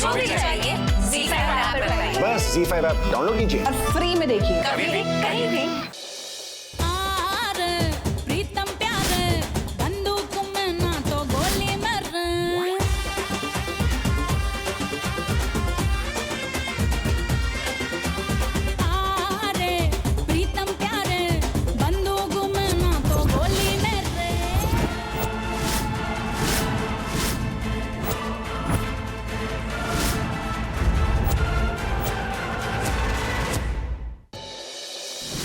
जो भी चाहिए ZEE5 ऐप पर पाइए। बस ZEE5 ऐप डाउनलोड कीजिए और फ्री में देखिए, कभी भी कहीं भी। प्रीतम प्यार बंदूक में ना तो गोली मर। प्रीतम प्यार बंदूक में ना तो गोली मर।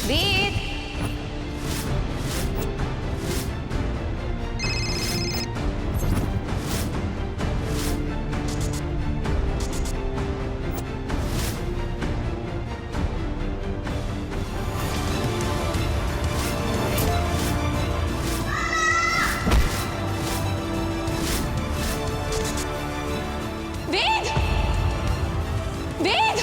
वेद, वेद, वेद।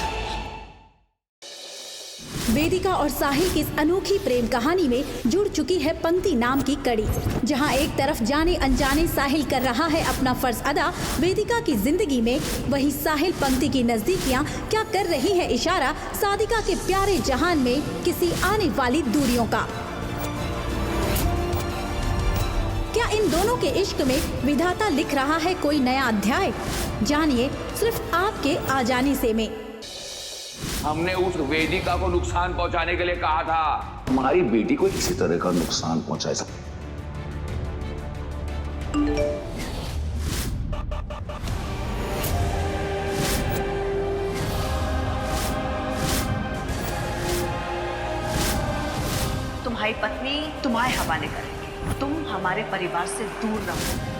वेदिका और साहिल की इस अनोखी प्रेम कहानी में जुड़ चुकी है पंक्ति नाम की कड़ी, जहां एक तरफ जाने अनजाने साहिल कर रहा है अपना फर्ज अदा वेदिका की जिंदगी में, वहीं साहिल पंक्ति की नजदीकियां क्या कर रही है इशारा सादिका के प्यारे जहान में किसी आने वाली दूरियों का। क्या इन दोनों के इश्क में विधाता लिख रहा है कोई नया अध्याय? जानिए सिर्फ आपके आ जाने से में। हमने उस वेदिका को नुकसान पहुंचाने के लिए कहा था। हमारी बेटी को किसी तरह का नुकसान पहुंचाए सब। तुम्हारी पत्नी तुम्हारे हवाले करेगी, तुम हमारे परिवार से दूर रहो।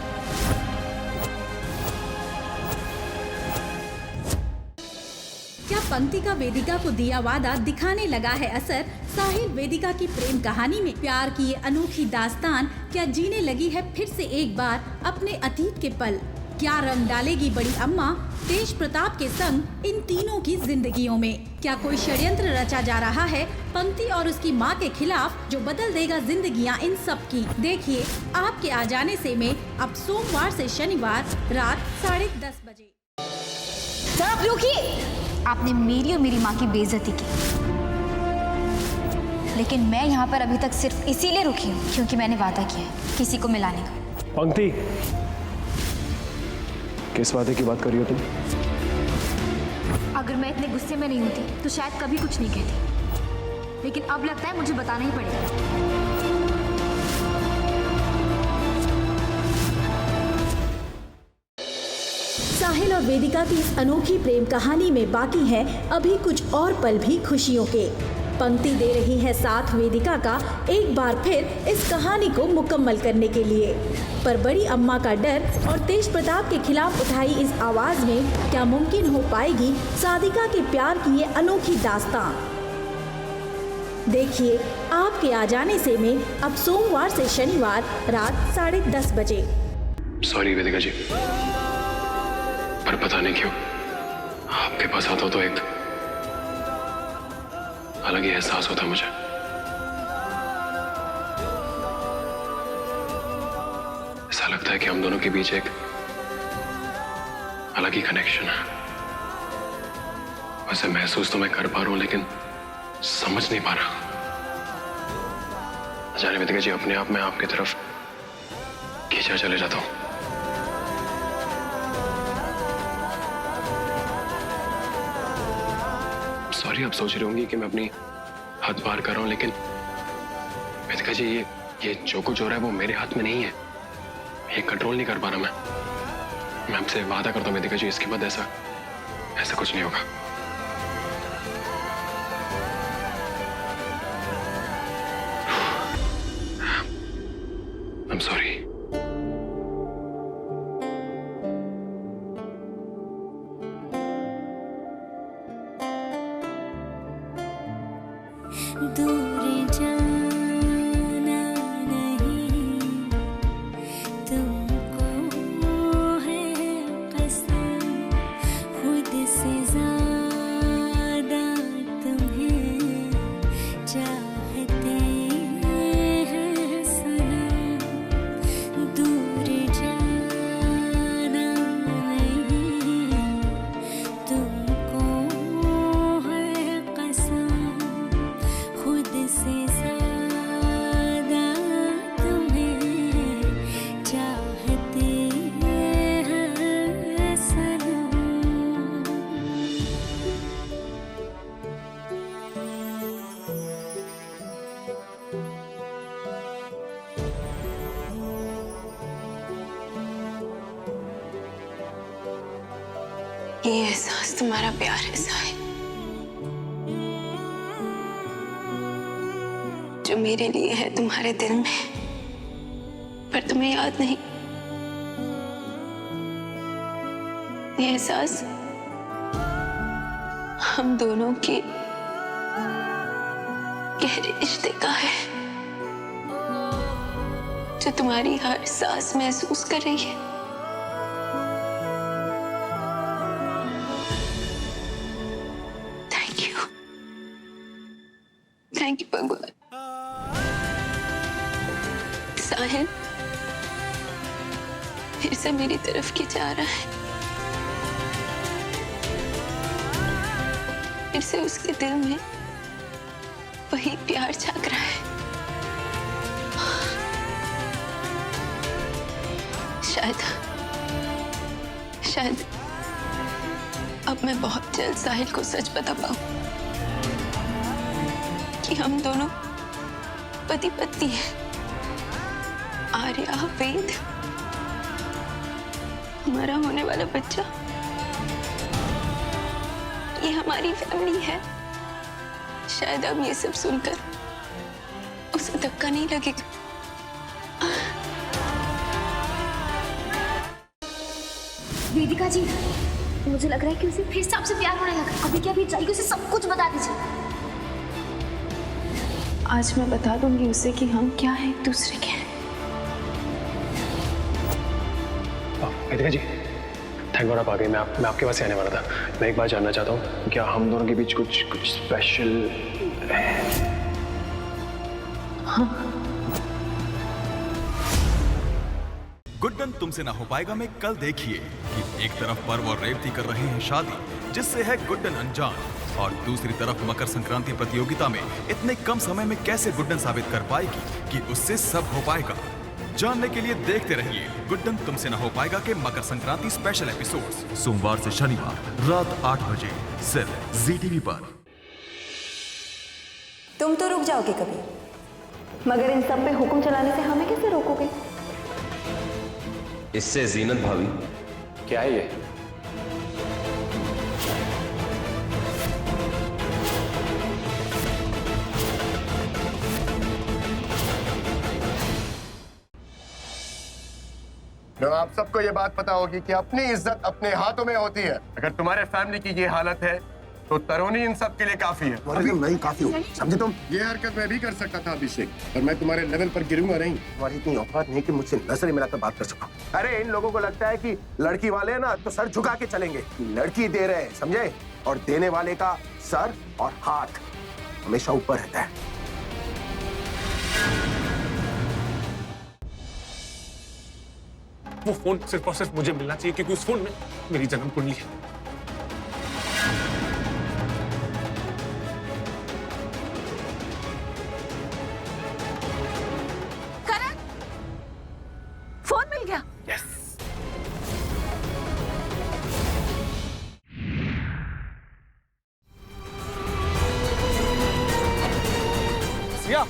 क्या पंक्ति का वेदिका को दिया वादा दिखाने लगा है असर? साहिल वेदिका की प्रेम कहानी में प्यार की ये अनोखी दास्तान क्या जीने लगी है फिर से एक बार अपने अतीत के पल? क्या रंग डालेगी बड़ी अम्मा तेज प्रताप के संग इन तीनों की जिंदगियों में? क्या कोई षड्यंत्र रचा जा रहा है पंक्ति और उसकी मां के खिलाफ जो बदल देगा जिंदगियां इन सब की? देखिए आपके आ जाने से में अब सोमवार से शनिवार रात 10:30 बजे। आप रुकिए, आपने मेरी और मेरी माँ की बेइज्जती की, लेकिन मैं यहाँ पर अभी तक सिर्फ इसीलिए रुकी हूँ क्योंकि मैंने वादा किया है किसी को मिलाने का। पंक्ति, किस वादे की बात कर रही हो तुम? अगर मैं इतने गुस्से में नहीं होती तो शायद कभी कुछ नहीं कहती, लेकिन अब लगता है मुझे बताना ही पड़ेगा। साहिल और वेदिका की इस अनोखी प्रेम कहानी में बाकी है अभी कुछ और पल भी खुशियों के। पंक्ति दे रही है साथ वेदिका का एक बार फिर इस कहानी को मुकम्मल करने के लिए, पर बड़ी अम्मा का डर और तेज प्रताप के खिलाफ उठाई इस आवाज में क्या मुमकिन हो पाएगी सादिका के प्यार की ये अनोखी दास्तान? देखिए आपके आ जाने से में अब सोमवार से शनिवार रात 10:30 बजे। सॉरी वेदिका जी, पर पता नहीं क्यों आपके पास आता तो एक अलग ही एहसास होता मुझे। ऐसा लगता है कि हम दोनों के बीच एक अलग ही कनेक्शन है। वैसे महसूस तो मैं कर पा रहा हूं लेकिन समझ नहीं पा रहा। जाने वेदिका जी, अपने आप में आपकी तरफ खींचा चले जाता हूं। सॉरी, आप सोच रही होंगी कि मैं अपनी हद पार कर रहा हूं, लेकिन वेदिका जी ये जो कुछ हो रहा है वो मेरे हाथ में नहीं है। ये कंट्रोल नहीं कर पा रहा मैं आपसे वादा करता हूं वेदिका जी, इसके बाद ऐसा कुछ नहीं होगा। I'm sorry. दूर जाना नहीं तुमको है पसंद, खुद से ज़्यादा तुम्हें चाहते हैं सनम। दूर जाना नहीं ये एहसास तुम्हारा प्यार है साहिल, जो मेरे लिए है तुम्हारे दिल में, पर तुम्हें याद नहीं। ये एहसास हम दोनों के गहरे रिश्ते का है, जो तुम्हारी हर सांस महसूस कर रही है। थैंक यू भगवान। साहिल फिर से मेरी तरफ खिंचा रहा है, फिर से उसके दिल में वही प्यार जाग रहा है। शायद अब मैं बहुत जल्द साहिल को सच बता पाऊं कि हम दोनों पति पत्नी हैं। आर्या, वेद, हमारा होने वाला बच्चा, ये हमारी फैमिली है। शायद अब ये सब सुनकर उसे धक्का नहीं लगेगा। वेदिका जी, मुझे लग रहा है कि उसे फिर से आपसे प्यार होने लगा। अभी क्या भी जाएगी, उसे सब कुछ बता दीजिए। आज मैं बता दूंगी उसे कि हम क्या हैं एक दूसरे के। वेदिका जी, थैंक गॉड आप आ गई। मैं आपके पास ही आने वाला था। मैं एक बात जानना चाहता हूँ, क्या हम दोनों के बीच कुछ स्पेशल है? हाँ। गुड्डन तुमसे ना हो पाएगा में कल देखिए कि एक तरफ पर्व और रेवती कर रहे हैं शादी, जिससे है गुड्डन अनजान, और दूसरी तरफ मकर संक्रांति प्रतियोगिता में इतने कम समय में कैसे गुड्डन साबित कर पाएगी कि उससे सब हो पाएगा। जानने के लिए देखते रहिए गुड्डन तुमसे ना हो पाएगा के मकर संक्रांति स्पेशल एपिसोड्स, सोमवार से शनिवार रात 8 बजे सिर्फ ZTV पर। तुम तो रुक जाओगे कभी, मगर इन सब पे हुक्म चलाने से हमें कैसे रोकोगे? इससे जीनत भाभी। क्या है ये? तो आप सबको ये बात पता होगी कि अपनी इज्जत अपने हाथों में होती है। अगर तुम्हारे फैमिली की ये हालत है तो तरोनी इन सब के लिए काफी है। नहीं काफी हो, समझे तुम? ये हरकत मैं भी कर सकता था अभिषेक, पर मैं तुम्हारे लेवल पर गिरूंगा नहीं। तुम्हारी इतनी औकात नहीं कि मुझसे नजरें मिलाकर बात कर सका। अरे इन लोगों को लगता है कि लड़की वाले ना तो सर झुका के चलेंगे, लड़की दे रहे हैं, समझे? और देने वाले का सर और हाथ हमेशा ऊपर रहता है। वो फोन सिर्फ और सिर्फ मुझे मिलना चाहिए, क्योंकि उस फोन में मेरी जन्म कुंडली है। फोन मिल गया। यस। सिया,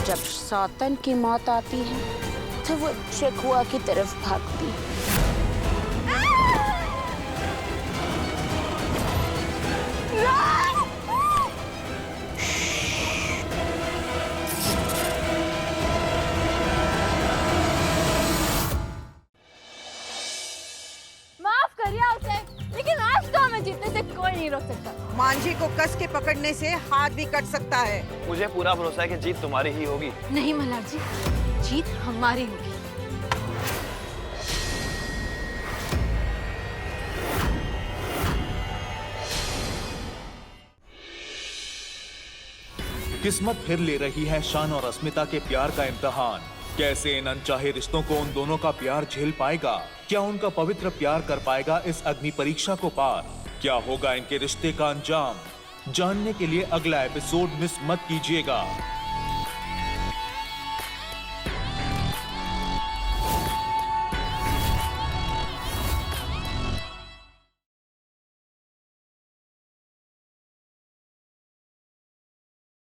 जब सातन की मौत आती है तो वो चकुआ की तरफ भागती है। माफ करिए उसे, लेकिन आज तो हमें जीतने से कोई नहीं रोक सकता। मांझी को कस के पकड़ने से हाथ भी कट सकता है। मुझे पूरा भरोसा है कि जीत तुम्हारी ही होगी। नहीं मल्हार जी, जीत हमारी होगी। किस्मत फिर ले रही है शान और अस्मिता के प्यार का इम्तिहान। कैसे इन अनचाहे रिश्तों को उन दोनों का प्यार झेल पाएगा? क्या उनका पवित्र प्यार कर पाएगा इस अग्नि परीक्षा को पार? क्या होगा इनके रिश्ते का अंजाम? जानने के लिए अगला एपिसोड मिस मत कीजिएगा।